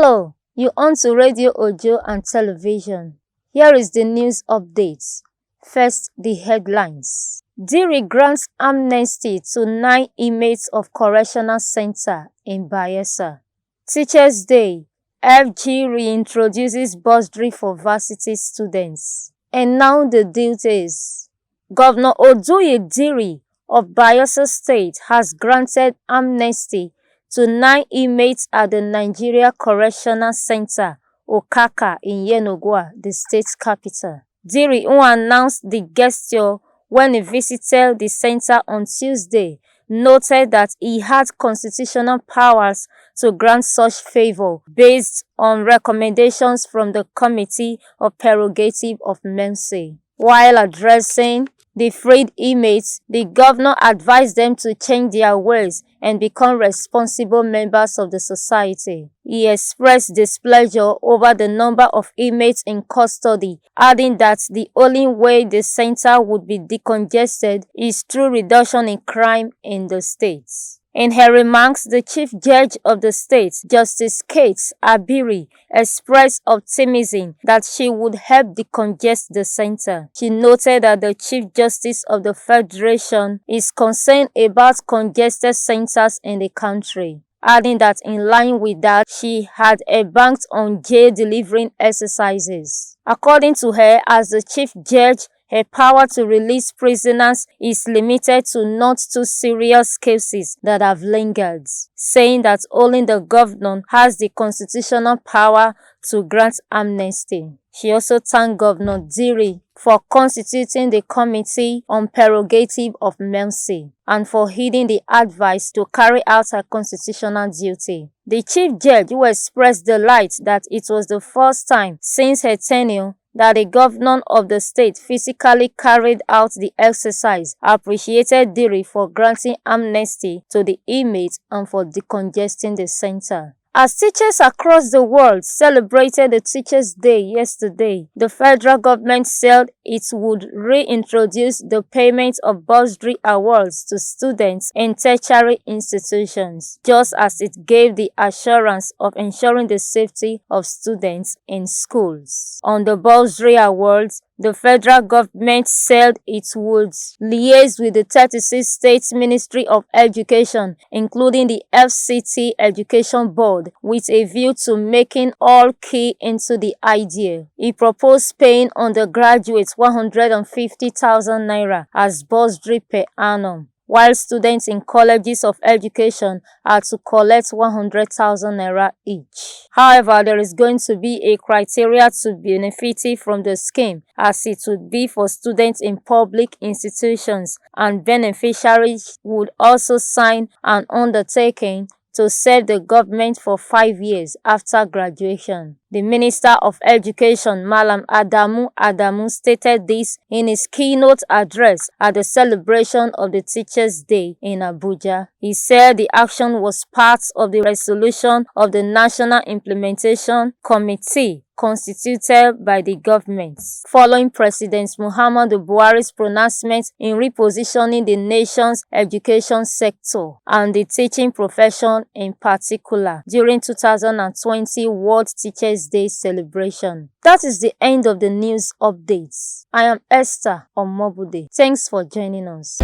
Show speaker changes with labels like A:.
A: Hello, you on to Radio Ojo and television. Here is the news updates. First, the headlines. Diri grants amnesty to 9 inmates of Correctional Center in Bayelsa. Teachers' Day. FG reintroduces bursary for varsity students. And now the details. Governor Oduye Diri of Bayelsa State has granted amnesty to 9 inmates at the Nigeria Correctional Center, Okaka, in Yenogwa, the state capital. Diri, who announced the gesture when he visited the center on Tuesday, noted that he had constitutional powers to grant such favor based on recommendations from the Committee of Prerogative of Mercy. While addressing the freed inmates, the governor advised them to change their ways and become responsible members of the society. He expressed displeasure over the number of inmates in custody, adding that the only way the center would be decongested is through reduction in crime in the state. In her remarks, the Chief Judge of the state, Justice Kate Abiri, expressed optimism that she would help decongest the center. She noted that the Chief Justice of the Federation is concerned about congested centers in the country, adding that in line with that, she had embarked on jail delivering exercises. According to her, as the Chief Judge, her power to release prisoners is limited to not too serious cases that have lingered, saying that only the governor has the constitutional power to grant amnesty. She also thanked Governor Diri for constituting the Committee on Prerogative of Mercy and for heeding the advice to carry out her constitutional duty. The Chief Judge, who expressed delight that it was the first time since her tenure that the governor of the state physically carried out the exercise, appreciated Diri for granting amnesty to the inmates and for decongesting the center. As teachers across the world celebrated the Teachers' Day yesterday, the federal government said it would reintroduce the payment of bursary awards to students in tertiary institutions, just as it gave the assurance of ensuring the safety of students in schools. On the bursary awards, the federal government said it would liaise with the 36 state Ministry of Education, including the FCT Education Board, with a view to making all key into the idea. He proposed paying undergraduates 150,000 naira as bursary per annum, while students in colleges of education are to collect 100,000 naira each. However, there is going to be a criteria to benefit from the scheme, as it would be for students in public institutions, and beneficiaries would also sign an undertaking to serve the government for 5 years after graduation. The Minister of Education, Malam Adamu, stated this in his keynote address at the celebration of the Teachers' Day in Abuja. He said the action was part of the resolution of the National Implementation Committee constituted by the government, following President Muhammadu Buhari's pronouncement in repositioning the nation's education sector and the teaching profession in particular during 2020 World Teachers' Day celebration. That is the end of the news updates. I am Esther Omobude. Thanks for joining us.